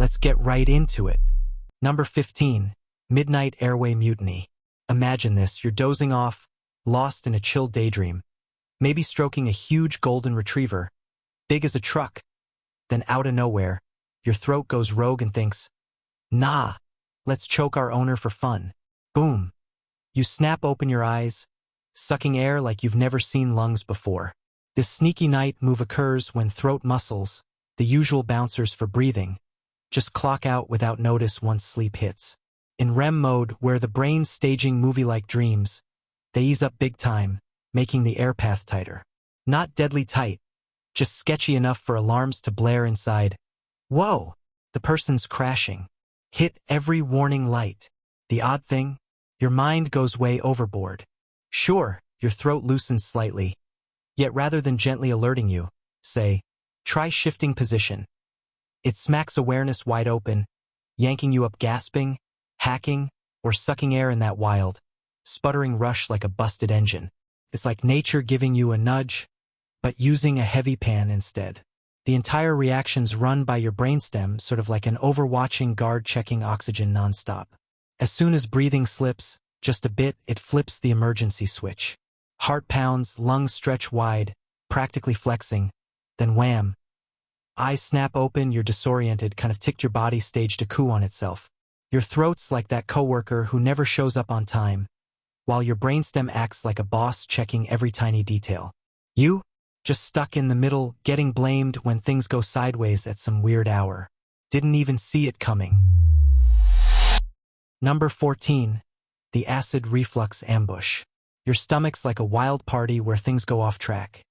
Let's get right into it. Number 15. Midnight Airway Mutiny. Imagine this, you're dozing off, lost in a chill daydream, maybe stroking a huge golden retriever, big as a truck. Then out of nowhere, your throat goes rogue and thinks, nah, let's choke our owner for fun. Boom. You snap open your eyes, sucking air like you've never seen lungs before. This sneaky night move occurs when throat muscles, the usual bouncers for breathing, just clock out without notice once sleep hits. In REM mode, where the brain's staging movie-like dreams, they ease up big time, making the air path tighter. Not deadly tight, just sketchy enough for alarms to blare inside. Whoa, the person's crashing. Hit every warning light. The odd thing? Your mind goes way overboard. Sure, your throat loosens slightly. Yet rather than gently alerting you, say, try shifting position. It smacks awareness wide open, yanking you up gasping, hacking, or sucking air in that wild, sputtering rush like a busted engine. It's like nature giving you a nudge, but using a heavy pan instead. The entire reaction's run by your brainstem, sort of like an overwatching guard checking oxygen nonstop. As soon as breathing slips, just a bit, it flips the emergency switch. Heart pounds, lungs stretch wide, practically flexing. Then wham. Eyes snap open, you're disoriented, kind of ticked your body staged a coup on itself. Your throat's like that coworker who never shows up on time, while your brainstem acts like a boss checking every tiny detail. You? Just stuck in the middle, getting blamed when things go sideways at some weird hour. Didn't even see it coming. Number 14. The acid reflux ambush. Your stomach's like a wild party where things go off track.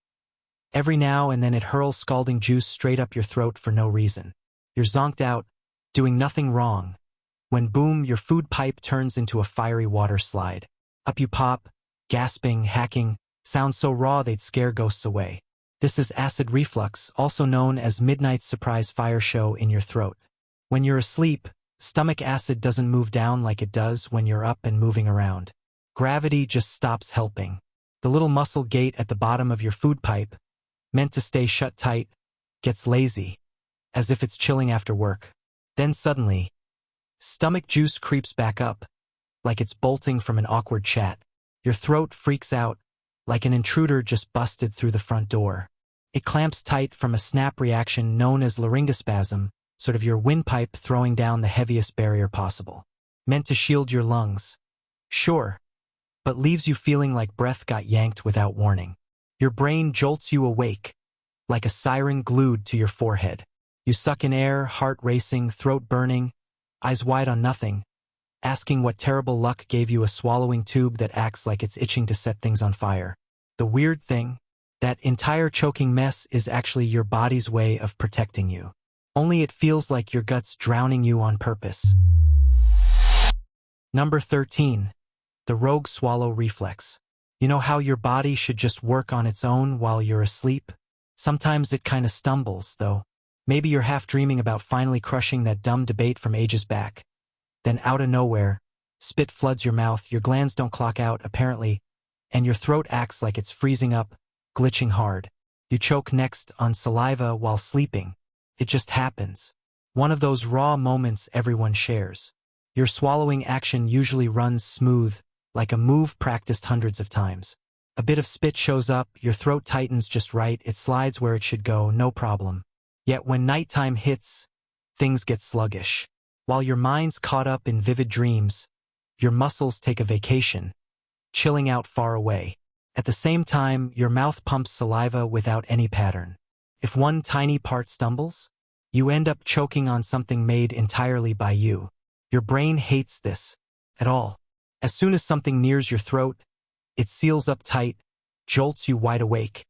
Every now and then it hurls scalding juice straight up your throat for no reason. You're zonked out, doing nothing wrong, when boom, your food pipe turns into a fiery water slide. Up you pop, gasping, hacking, sounds so raw they'd scare ghosts away. This is acid reflux, also known as midnight surprise fire show in your throat. When you're asleep, stomach acid doesn't move down like it does when you're up and moving around. Gravity just stops helping. The little muscle gate at the bottom of your food pipe, meant to stay shut tight, gets lazy, as if it's chilling after work. Then suddenly, stomach juice creeps back up, like it's bolting from an awkward chat. Your throat freaks out, like an intruder just busted through the front door. It clamps tight from a snap reaction known as laryngospasm, sort of your windpipe throwing down the heaviest barrier possible. Meant to shield your lungs. Sure, but leaves you feeling like breath got yanked without warning. Your brain jolts you awake, like a siren glued to your forehead. You suck in air, heart racing, throat burning, eyes wide on nothing, asking what terrible luck gave you a swallowing tube that acts like it's itching to set things on fire. The weird thing, that entire choking mess is actually your body's way of protecting you. Only it feels like your gut's drowning you on purpose. Number 13. The rogue swallow reflex. You know how your body should just work on its own while you're asleep? Sometimes it kinda stumbles, though. Maybe you're half dreaming about finally crushing that dumb debate from ages back. Then out of nowhere, spit floods your mouth, your glands don't clock out, apparently, and your throat acts like it's freezing up, glitching hard. You choke next on saliva while sleeping. It just happens. One of those raw moments everyone shares. Your swallowing action usually runs smooth, like a move practiced hundreds of times. A bit of spit shows up, your throat tightens just right, it slides where it should go, no problem. Yet when nighttime hits, things get sluggish. While your mind's caught up in vivid dreams, your muscles take a vacation, chilling out far away. At the same time, your mouth pumps saliva without any pattern. If one tiny part stumbles, you end up choking on something made entirely by you. Your brain hates this, at all. As soon as something nears your throat, it seals up tight, jolts you wide awake,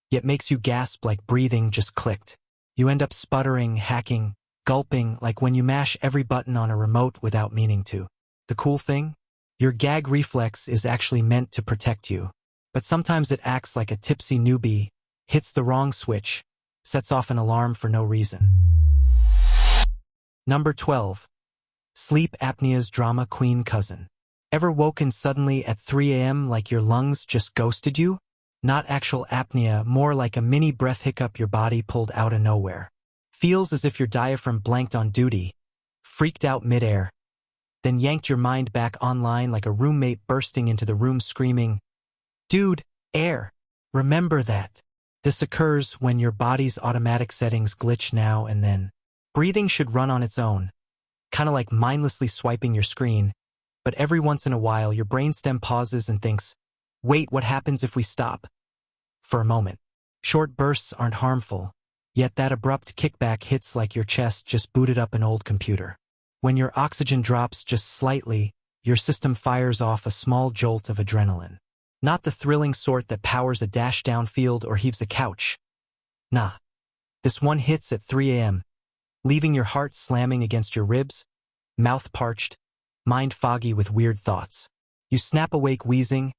yet makes you gasp like breathing just clicked. You end up sputtering, hacking, gulping like when you mash every button on a remote without meaning to. The cool thing? Your gag reflex is actually meant to protect you. But sometimes it acts like a tipsy newbie, hits the wrong switch, sets off an alarm for no reason. Number 12. Sleep apnea's drama queen cousin. Ever woken suddenly at 3 a.m. like your lungs just ghosted you? Not actual apnea, more like a mini breath hiccup your body pulled out of nowhere. feels as if your diaphragm blanked on duty, freaked out midair, then yanked your mind back online like a roommate bursting into the room screaming, "Dude, air! Remember that." This occurs when your body's automatic settings glitch now and then. Breathing should run on its own, kind of like mindlessly swiping your screen, but every once in a while your brainstem pauses and thinks, "Wait, what happens if we stop?" For a moment. Short bursts aren't harmful, yet that abrupt kickback hits like your chest just booted up an old computer. When your oxygen drops just slightly, your system fires off a small jolt of adrenaline. Not the thrilling sort that powers a dash downfield or heaves a couch. Nah. This one hits at 3 a.m., leaving your heart slamming against your ribs, mouth parched, mind foggy with weird thoughts. You snap awake wheezing,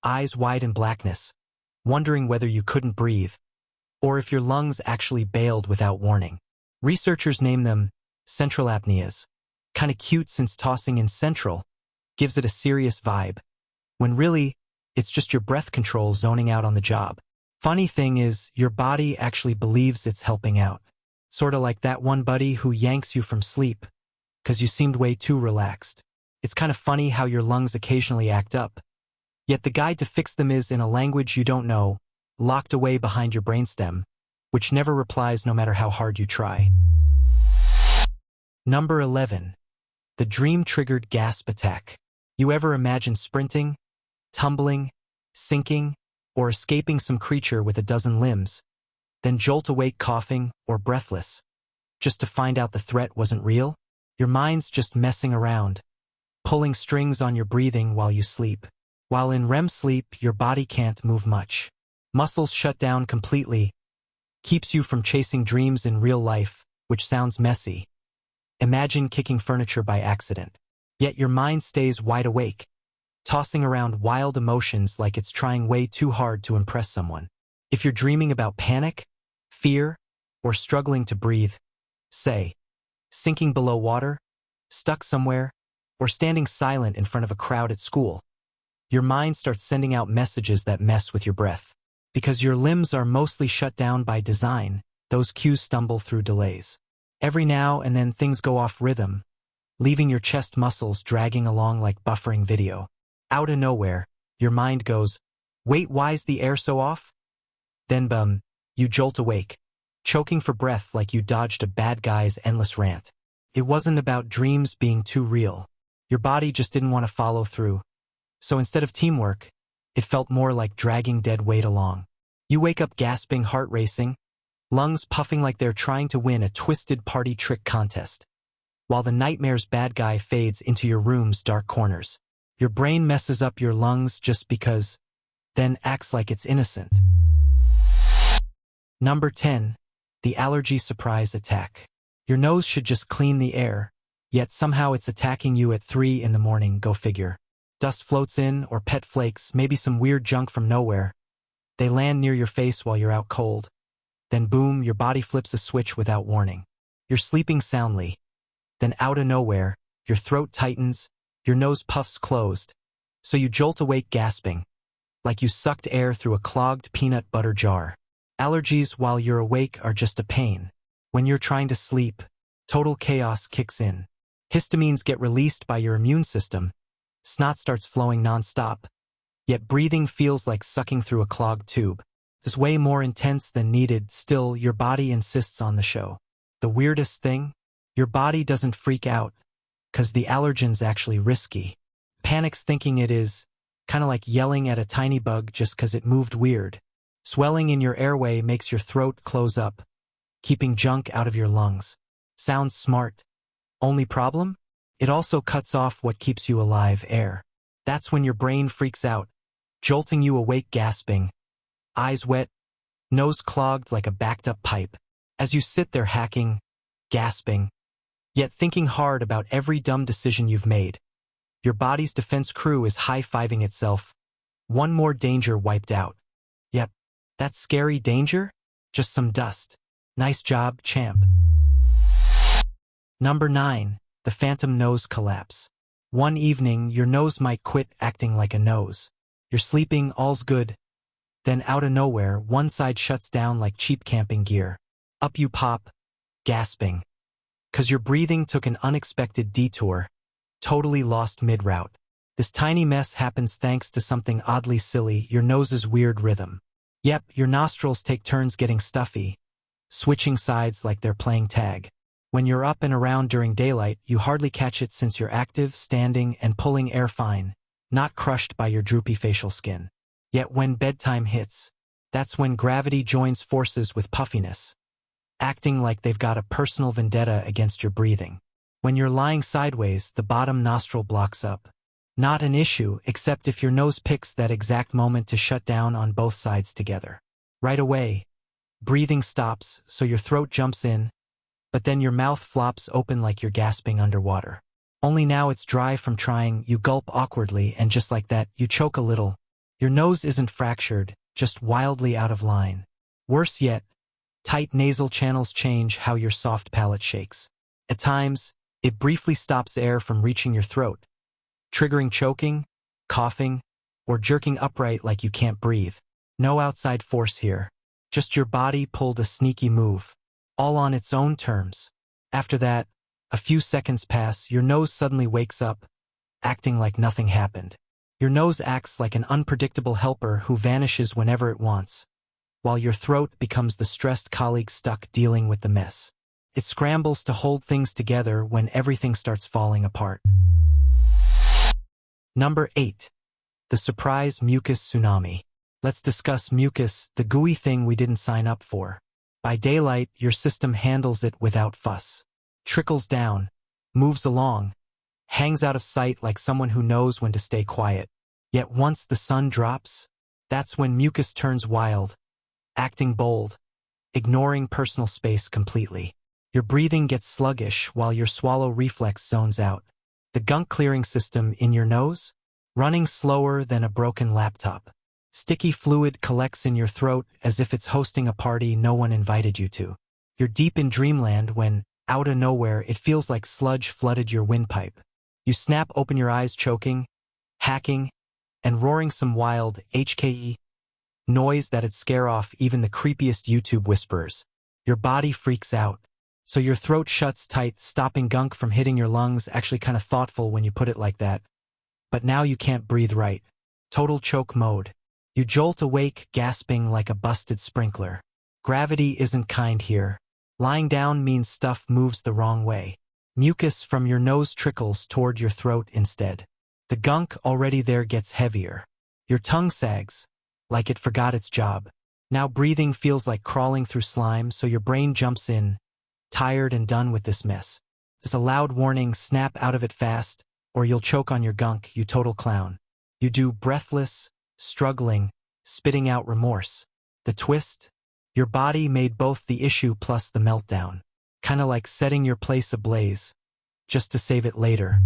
eyes wide in blackness, wondering whether you couldn't breathe, or if your lungs actually bailed without warning. Researchers name them central apneas. Kinda cute since tossing in central gives it a serious vibe, when really, it's just your breath control zoning out on the job. Funny thing is, your body actually believes it's helping out. Sorta like that one buddy who yanks you from sleep, 'cause you seemed way too relaxed. It's kinda funny how your lungs occasionally act up. Yet the guide to fix them is in a language you don't know, locked away behind your brainstem, which never replies no matter how hard you try. Number 11. The dream-triggered gasp attack. You ever imagine sprinting, tumbling, sinking, or escaping some creature with a dozen limbs, then jolt awake coughing or breathless, just to find out the threat wasn't real? Your mind's just messing around, pulling strings on your breathing while you sleep. While in REM sleep, your body can't move much. Muscles shut down completely, keeps you from chasing dreams in real life, which sounds messy. Imagine kicking furniture by accident. Yet your mind stays wide awake, tossing around wild emotions like it's trying way too hard to impress someone. If you're dreaming about panic, fear, or struggling to breathe, say, sinking below water, stuck somewhere, or standing silent in front of a crowd at school, your mind starts sending out messages that mess with your breath. Because your limbs are mostly shut down by design, those cues stumble through delays. Every now and then things go off rhythm, leaving your chest muscles dragging along like buffering video. Out of nowhere, your mind goes, "Wait, why's the air so off?" Then you jolt awake, choking for breath like you dodged a bad guy's endless rant. It wasn't about dreams being too real. Your body just didn't want to follow through. So instead of teamwork, it felt more like dragging dead weight along. You wake up gasping, heart racing, lungs puffing like they're trying to win a twisted party trick contest. While the nightmare's bad guy fades into your room's dark corners. Your brain messes up your lungs just because, then acts like it's innocent. Number 10. The allergy surprise attack. Your nose should just clean the air, yet somehow it's attacking you at 3 in the morning, go figure. Dust floats in, or pet flakes, maybe some weird junk from nowhere. They land near your face while you're out cold. Then boom, your body flips a switch without warning. You're sleeping soundly. Then out of nowhere, your throat tightens, your nose puffs closed, so you jolt awake gasping, like you sucked air through a clogged peanut butter jar. Allergies while you're awake are just a pain. When you're trying to sleep, total chaos kicks in. Histamines get released by your immune system. Snot starts flowing nonstop, yet breathing feels like sucking through a clogged tube. It's way more intense than needed, still your body insists on the show. The weirdest thing? Your body doesn't freak out, 'cause the allergen's actually risky. Panic's thinking it is, kinda like yelling at a tiny bug just 'cause it moved weird. Swelling in your airway makes your throat close up, keeping junk out of your lungs. Sounds smart. Only problem? It also cuts off what keeps you alive, air. That's when your brain freaks out, jolting you awake gasping, eyes wet, nose clogged like a backed-up pipe. As you sit there hacking, gasping, yet thinking hard about every dumb decision you've made, your body's defense crew is high-fiving itself. One more danger wiped out. Yep, that scary danger? Just some dust. Nice job, champ. Number 9. The phantom nose collapse. One evening, your nose might quit acting like a nose. You're sleeping, all's good. Then out of nowhere, one side shuts down like cheap camping gear. Up you pop, gasping. 'Cause your breathing took an unexpected detour, totally lost mid-route. This tiny mess happens thanks to something oddly silly, your nose's weird rhythm. Yep, your nostrils take turns getting stuffy, switching sides like they're playing tag. When you're up and around during daylight, you hardly catch it since you're active, standing, and pulling air fine, not crushed by your droopy facial skin. Yet when bedtime hits, that's when gravity joins forces with puffiness, acting like they've got a personal vendetta against your breathing. When you're lying sideways, the bottom nostril blocks up. Not an issue, except if your nose picks that exact moment to shut down on both sides together. Right away, breathing stops, so your throat jumps in, but then your mouth flops open like you're gasping underwater. Only now it's dry from trying, you gulp awkwardly, and just like that, you choke a little. Your nose isn't fractured, just wildly out of line. Worse yet, tight nasal channels change how your soft palate shakes. At times, it briefly stops air from reaching your throat, triggering choking, coughing, or jerking upright like you can't breathe. No outside force here. Just your body pulled a sneaky move, all on its own terms. After that, a few seconds pass, your nose suddenly wakes up, acting like nothing happened. Your nose acts like an unpredictable helper who vanishes whenever it wants, while your throat becomes the stressed colleague stuck dealing with the mess. It scrambles to hold things together when everything starts falling apart. Number 8. The surprise mucus tsunami. Let's discuss mucus, the gooey thing we didn't sign up for. By daylight, your system handles it without fuss. Trickles down, moves along, hangs out of sight like someone who knows when to stay quiet. Yet once the sun drops, that's when mucus turns wild, acting bold, ignoring personal space completely. Your breathing gets sluggish while your swallow reflex zones out. The gunk clearing system in your nose, running slower than a broken laptop. Sticky fluid collects in your throat as if it's hosting a party no one invited you to. You're deep in dreamland when, out of nowhere, it feels like sludge flooded your windpipe. You snap open your eyes choking, hacking, and roaring some wild HKE noise that'd scare off even the creepiest YouTube whisperers. Your body freaks out, so your throat shuts tight, stopping gunk from hitting your lungs. Actually kind of thoughtful when you put it like that. But now you can't breathe right. Total choke mode. You jolt awake, gasping like a busted sprinkler. Gravity isn't kind here. Lying down means stuff moves the wrong way. Mucus from your nose trickles toward your throat instead. The gunk already there gets heavier. Your tongue sags, like it forgot its job. Now breathing feels like crawling through slime, so your brain jumps in, tired and done with this mess. It's a loud warning, snap out of it fast, or you'll choke on your gunk, you total clown. You do breathless, struggling, spitting out remorse. The twist? Your body made both the issue plus the meltdown. Kinda like setting your place ablaze, just to save it later.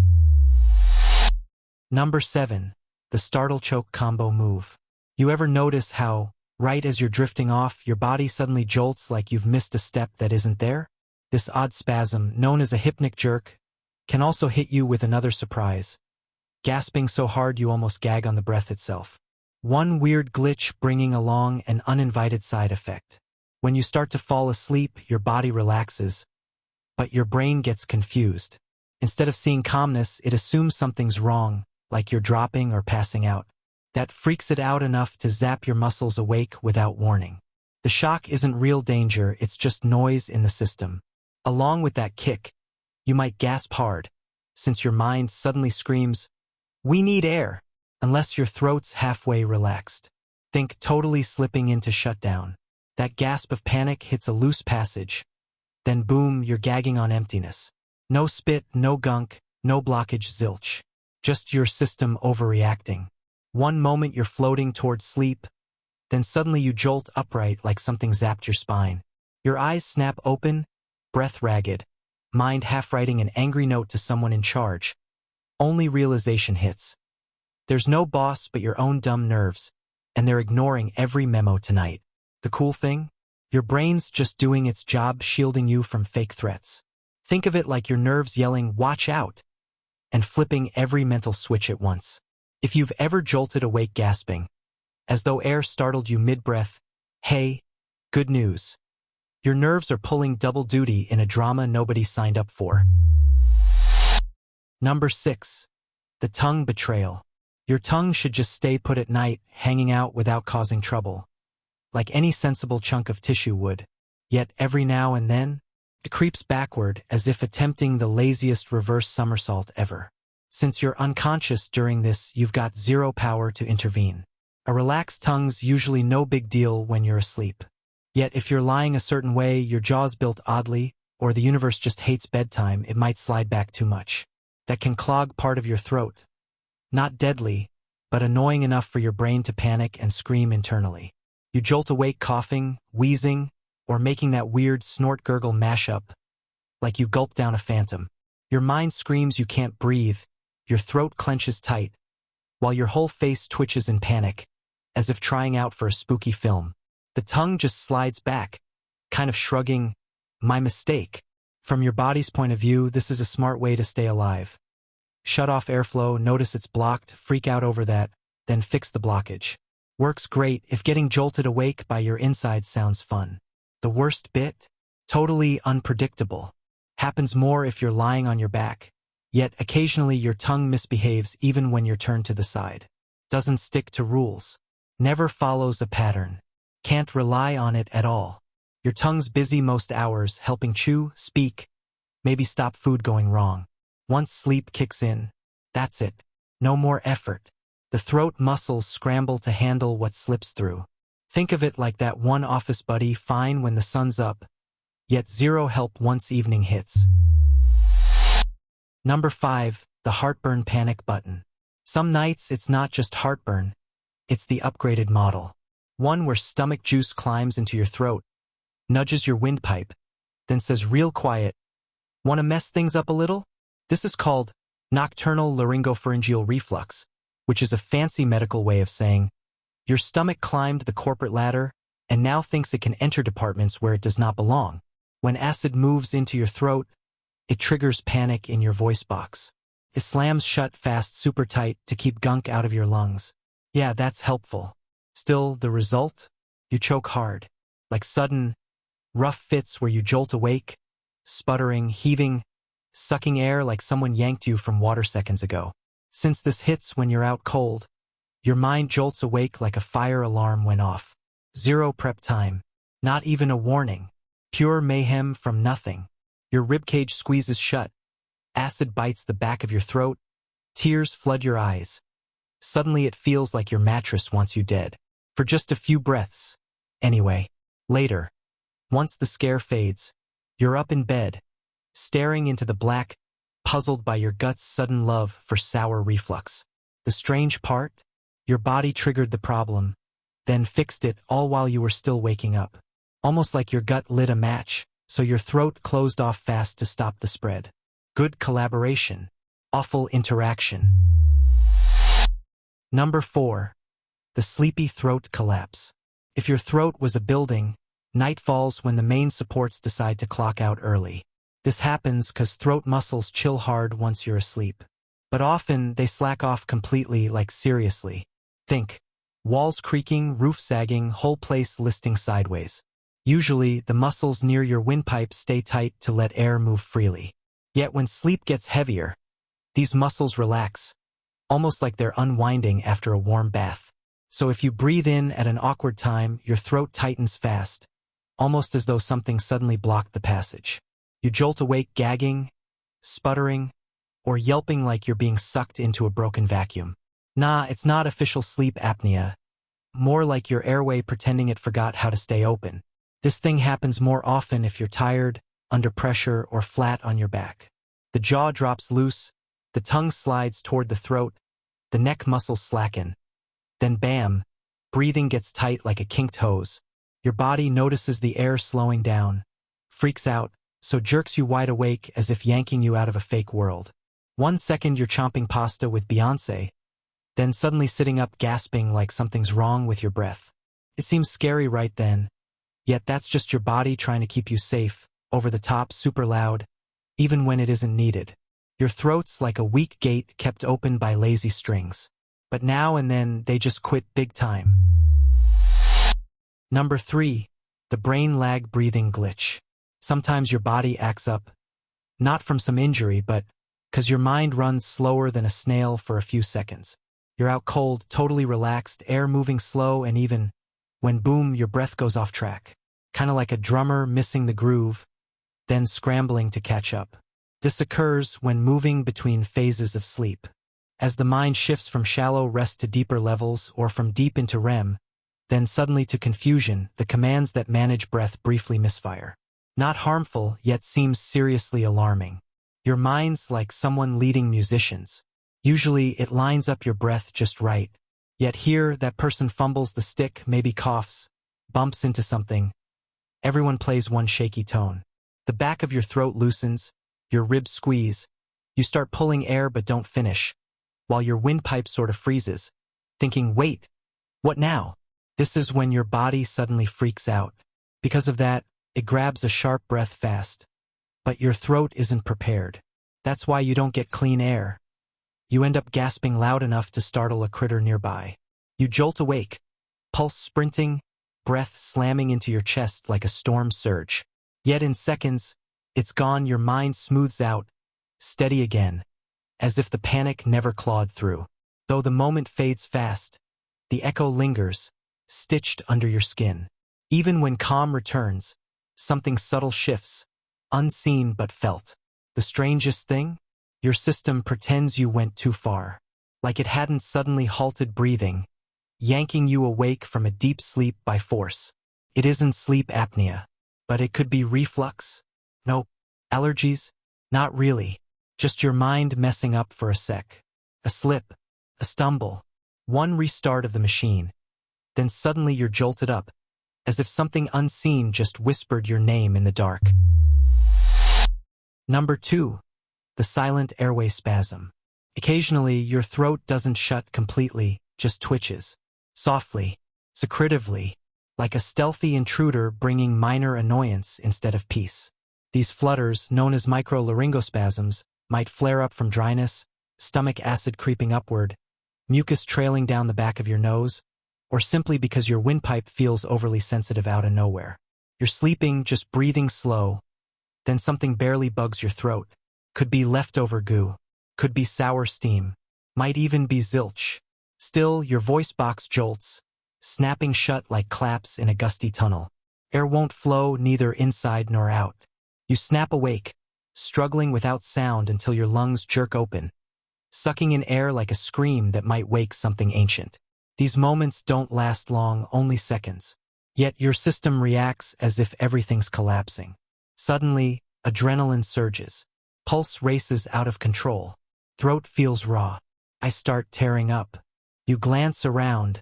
Number 7. The Startle-Choke combo move. You ever notice how, right as you're drifting off, your body suddenly jolts like you've missed a step that isn't there? This odd spasm, known as a hypnic jerk, can also hit you with another surprise. Gasping so hard you almost gag on the breath itself. One weird glitch bringing along an uninvited side effect. When you start to fall asleep, your body relaxes, but your brain gets confused. Instead of seeing calmness, it assumes something's wrong, like you're dropping or passing out. That freaks it out enough to zap your muscles awake without warning. The shock isn't real danger, it's just noise in the system. Along with that kick, you might gasp hard, since your mind suddenly screams, "We need air," unless your throat's halfway relaxed. Think totally slipping into shutdown. That gasp of panic hits a loose passage. Then boom, you're gagging on emptiness. No spit, no gunk, no blockage, zilch. Just your system overreacting. One moment you're floating towards sleep, then suddenly you jolt upright like something zapped your spine. Your eyes snap open, breath ragged, mind half writing an angry note to someone in charge. Only realization hits. There's no boss but your own dumb nerves, and they're ignoring every memo tonight. The cool thing? Your brain's just doing its job, shielding you from fake threats. Think of it like your nerves yelling, "Watch out," and flipping every mental switch at once. If you've ever jolted awake gasping, as though air startled you mid-breath, hey, good news. Your nerves are pulling double duty in a drama nobody signed up for. Number 6. The tongue betrayal. Your tongue should just stay put at night, hanging out without causing trouble, like any sensible chunk of tissue would. Yet every now and then, it creeps backward as if attempting the laziest reverse somersault ever. Since you're unconscious during this, you've got zero power to intervene. A relaxed tongue's usually no big deal when you're asleep. Yet if you're lying a certain way, your jaw's built oddly, or the universe just hates bedtime, it might slide back too much. That can clog part of your throat. Not deadly, but annoying enough for your brain to panic and scream internally. You jolt awake coughing, wheezing, or making that weird snort-gurgle mashup, like you gulp down a phantom. Your mind screams you can't breathe, your throat clenches tight, while your whole face twitches in panic, as if trying out for a spooky film. The tongue just slides back, kind of shrugging, "My mistake." From your body's point of view, this is a smart way to stay alive. Shut off airflow, notice it's blocked, freak out over that, then fix the blockage. Works great if getting jolted awake by your insides sounds fun. The worst bit? Totally unpredictable. Happens more if you're lying on your back. Yet occasionally your tongue misbehaves even when you're turned to the side. Doesn't stick to rules. Never follows a pattern. Can't rely on it at all. Your tongue's busy most hours, helping chew, speak, maybe stop food going wrong. Once sleep kicks in, that's it. No more effort. The throat muscles scramble to handle what slips through. Think of it like that one office buddy, fine when the sun's up, yet zero help once evening hits. Number 5. The heartburn panic button. Some nights it's not just heartburn, it's the upgraded model. One where stomach juice climbs into your throat, nudges your windpipe, then says real quiet, "Want to mess things up a little?" This is called nocturnal laryngopharyngeal reflux, which is a fancy medical way of saying, your stomach climbed the corporate ladder and now thinks it can enter departments where it does not belong. When acid moves into your throat, it triggers panic in your voice box. It slams shut fast super tight to keep gunk out of your lungs. Yeah, that's helpful. Still, the result? You choke hard. Like sudden, rough fits where you jolt awake, sputtering, heaving, sucking air like someone yanked you from water seconds ago. Since this hits when you're out cold, your mind jolts awake like a fire alarm went off. Zero prep time. Not even a warning. Pure mayhem from nothing. Your ribcage squeezes shut. Acid bites the back of your throat. Tears flood your eyes. Suddenly it feels like your mattress wants you dead. For just a few breaths. Anyway, later, once the scare fades, you're up in bed, staring into the black, puzzled by your gut's sudden love for sour reflux. The strange part? Your body triggered the problem, then fixed it all while you were still waking up. Almost like your gut lit a match, so your throat closed off fast to stop the spread. Good collaboration. Awful interaction. Number 4. The sleepy throat collapse. If your throat was a building, night falls when the main supports decide to clock out early. This happens because throat muscles chill hard once you're asleep. But often they slack off completely, like seriously. Think. Walls creaking, roof sagging, whole place listing sideways. Usually, the muscles near your windpipe stay tight to let air move freely. Yet when sleep gets heavier, these muscles relax, almost like they're unwinding after a warm bath. So if you breathe in at an awkward time, your throat tightens fast, almost as though something suddenly blocked the passage. You jolt awake gagging, sputtering, or yelping like you're being sucked into a broken vacuum. Nah, it's not official sleep apnea. More like your airway pretending it forgot how to stay open. This thing happens more often if you're tired, under pressure, or flat on your back. The jaw drops loose, the tongue slides toward the throat, the neck muscles slacken. Then bam, breathing gets tight like a kinked hose. Your body notices the air slowing down, freaks out, so jerks you wide awake as if yanking you out of a fake world. 1 second you're chomping pasta with Beyoncé, then suddenly sitting up gasping like something's wrong with your breath. It seems scary right then, yet that's just your body trying to keep you safe, over the top, super loud, even when it isn't needed. Your throat's like a weak gate kept open by lazy strings. But now and then they just quit big time. Number 3. the brain lag breathing glitch. Sometimes your body acts up, not from some injury, but because your mind runs slower than a snail for a few seconds. You're out cold, totally relaxed, air moving slow, and even when boom, your breath goes off track. Kind of like a drummer missing the groove, then scrambling to catch up. This occurs when moving between phases of sleep. As the mind shifts from shallow rest to deeper levels or from deep into REM, then suddenly to confusion, the commands that manage breath briefly misfire. Not harmful, yet seems seriously alarming. Your mind's like someone leading musicians. Usually it lines up your breath just right. Yet here, that person fumbles the stick, maybe coughs, bumps into something. Everyone plays one shaky tone. The back of your throat loosens, your ribs squeeze. You start pulling air but don't finish, while your windpipe sort of freezes, thinking, wait, what now? This is when your body suddenly freaks out. Because of that, it grabs a sharp breath fast. But your throat isn't prepared. That's why you don't get clean air. You end up gasping loud enough to startle a critter nearby. You jolt awake, pulse sprinting, breath slamming into your chest like a storm surge. Yet in seconds, it's gone. Your mind smooths out, steady again, as if the panic never clawed through. Though the moment fades fast, the echo lingers, stitched under your skin. Even when calm returns, something subtle shifts, unseen but felt. The strangest thing? Your system pretends you went too far, like it hadn't suddenly halted breathing, yanking you awake from a deep sleep by force. It isn't sleep apnea, but it could be reflux. Nope. Allergies? Not really. Just your mind messing up for a sec. A slip, a stumble, one restart of the machine. Then suddenly you're jolted up, as if something unseen just whispered your name in the dark. Number 2. The silent airway spasm. Occasionally, your throat doesn't shut completely, just twitches. Softly, secretively, like a stealthy intruder bringing minor annoyance instead of peace. These flutters, known as microlapryngosspasms, might flare up from dryness, stomach acid creeping upward, mucus trailing down the back of your nose, or simply because your windpipe feels overly sensitive out of nowhere. You're sleeping, just breathing slow, then something barely bugs your throat. Could be leftover goo, could be sour steam, might even be zilch. Still, your voice box jolts, snapping shut like claps in a gusty tunnel. Air won't flow neither inside nor out. You snap awake, struggling without sound until your lungs jerk open, sucking in air like a scream that might wake something ancient. These moments don't last long, only seconds. Yet your system reacts as if everything's collapsing. Suddenly, adrenaline surges. Pulse races out of control. Throat feels raw. I start tearing up. You glance around,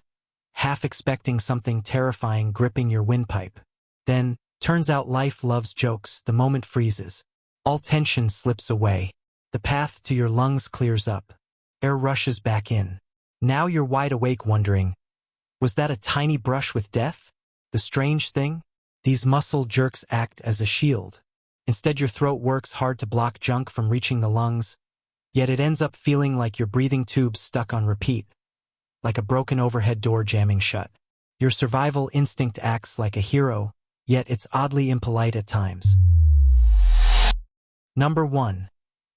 half expecting something terrifying gripping your windpipe. Then, turns out life loves jokes. The moment freezes. All tension slips away. The path to your lungs clears up. Air rushes back in. Now you're wide awake wondering, was that a tiny brush with death? The strange thing? These muscle jerks act as a shield. Instead, your throat works hard to block junk from reaching the lungs, yet it ends up feeling like your breathing tube's stuck on repeat, like a broken overhead door jamming shut. Your survival instinct acts like a hero, yet it's oddly impolite at times. Number 1.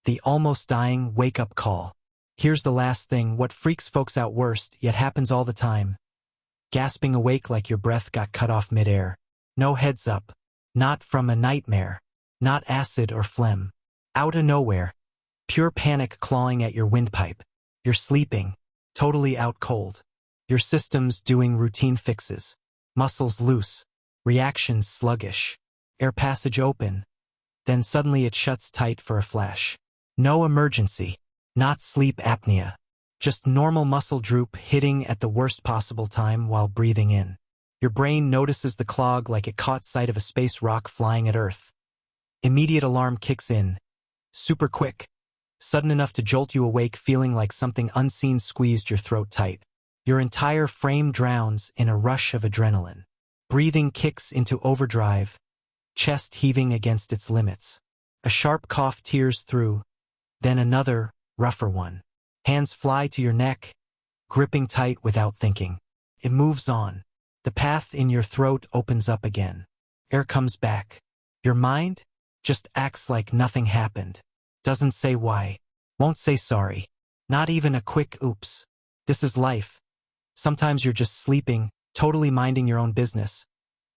The almost dying wake-up call. Here's the last thing, what freaks folks out worst, yet happens all the time. Gasping awake like your breath got cut off midair. No heads up. Not from a nightmare. Not acid or phlegm. Out of nowhere. Pure panic clawing at your windpipe. You're sleeping, totally out cold. Your system's doing routine fixes. Muscles loose. Reactions sluggish. Air passage open. Then suddenly it shuts tight for a flash. No emergency. Not sleep apnea. Just normal muscle droop hitting at the worst possible time while breathing in. Your brain notices the clog like it caught sight of a space rock flying at Earth. Immediate alarm kicks in. Super quick. Sudden enough to jolt you awake feeling like something unseen squeezed your throat tight. Your entire frame drowns in a rush of adrenaline. Breathing kicks into overdrive, chest heaving against its limits. A sharp cough tears through, then another, rougher one. Hands fly to your neck, gripping tight without thinking. It moves on. The path in your throat opens up again. Air comes back. Your mind just acts like nothing happened. Doesn't say why. Won't say sorry. Not even a quick oops. This is life. Sometimes you're just sleeping, totally minding your own business.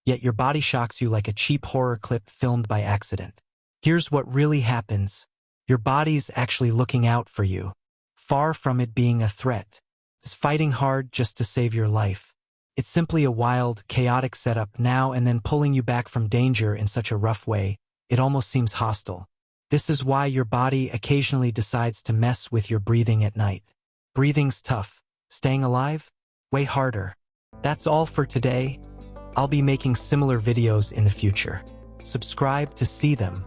Yet your body shocks you like a cheap horror clip filmed by accident. Here's what really happens. Your body's actually looking out for you. Far from it being a threat. It's fighting hard just to save your life. It's simply a wild, chaotic setup now and then pulling you back from danger in such a rough way, it almost seems hostile. This is why your body occasionally decides to mess with your breathing at night. Breathing's tough. Staying alive? Way harder. That's all for today. I'll be making similar videos in the future. Subscribe to see them.